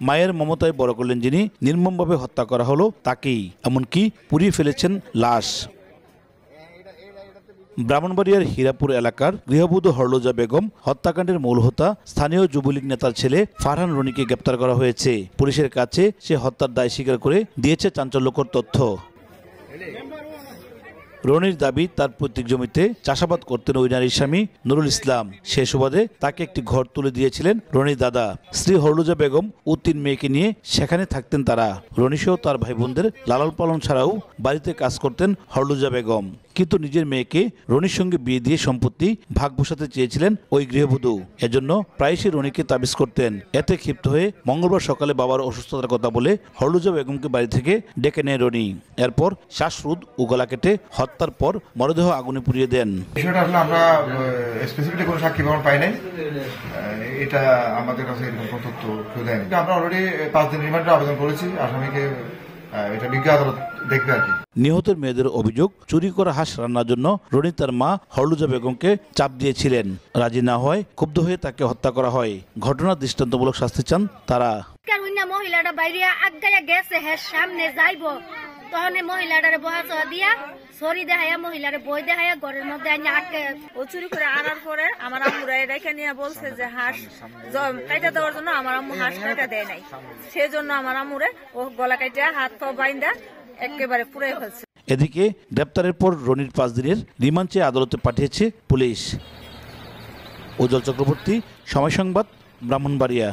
মায়ের মমতায় বড় করলেন যিনি, নির্মমভাবে হত্যা করা হলো তাকেই, এমনকি পুড়িয়ে ফেলেছেন লাশ। ব্রাহ্মণবাড়িয়ার হীরাপুর এলাকার গৃহবধূ হরলুজা বেগম হত্যাকাণ্ডের মূল হোতা স্থানীয় যুবলীগ নেতার ছেলে ফারহান রনিকে গ্রেপ্তার করা হয়েছে। পুলিশের কাছে সে হত্যার দায় স্বীকার করে দিয়েছে চাঞ্চল্যকর তথ্য। রনির দাবি, তার পৈতৃক জমিতে চাষাবাদ করতেন ওই নারীর স্বামী নুরুল ইসলাম। সে সুবাদে তাকে একটি ঘর তুলে দিয়েছিলেন রনির দাদা। স্ত্রী হরলুজা বেগম ও 3 মেয়েকে নিয়ে সেখানে থাকতেন তারা। রনিসহ তার ভাই বোনদের লালন পালন ছাড়াও বাড়িতে কাজ করতেন হরলুজা বেগম। কিন্তু নিজের মেয়েকে রনির সঙ্গে বিয়ে দিয়ে সম্পত্তি ভাগ বসাতে চেয়েছিলেন ওই গৃহবধূ। এজন্য প্রায়শই রনিকে তাবিজ করতেন। এতে ক্ষিপ্ত হয়ে মঙ্গলবার সকালে বাবার অসুস্থতার কথা বলে হরলুজা বেগমকে বাড়ি থেকে ডেকে নেয় রনি। এরপর শ্বাসরোধ ও গলা কেটে হত্যার পর মরদেহ আগুনে পুড়িয়ে দেন। বিষয়টা আসলে আমরা স্পেসিফিকলি কোনো সাক্ষী প্রমাণ পাই নাই, এটা আমাদের কাছে এরকম তথ্য কেউ দেয়নি। আমরা অলরেডি 5 দিন রিমান্ডের আবেদন করেছি। আসামিকে এটা বিজ্ঞ আদালত দেখবে আর কি। নিহতের মেয়েদের অভিযোগ, চুরি করা হাঁস রান্নার জন্য রনি তার মা হরলুজা বেগমকে চাপ দিয়েছিলেন। রাজি না হয় ক্ষুব্ধ হয়ে তাকে হত্যা করা হয়। ঘটনার দৃষ্টান্তমূলক শাস্তি চান তারা। মহিলাটা বাইরে আগায়া গেছে, হ্যাঁ সামনে যাইব, তখন মহিলাটারে বহাচা দিয়া সরি দেখাইয়া মহিলারে বই দেখাইয়া ঘরের মধ্যে আটকে ও চুরি করে আনার পরে আমার আম্মুরা রেখে নিয়ে বলছে যে হাঁস কাইটা দেওয়ার জন্য আমার আম্মু হাঁস কাইটা দেয় নাই, সেজন্য আমার আম্মুরে ও গলা কাইটা হাত পা বাইন্দা একেবারে পুড়ে ফেলছে। এদিকে গ্রেপ্তারের পর রনির 5 দিনের রিমান্ড চেয়ে আদালতে পাঠিয়েছে পুলিশ। উজ্জ্বল চক্রবর্তী, সময় সংবাদ, ব্রাহ্মণবাড়িয়া।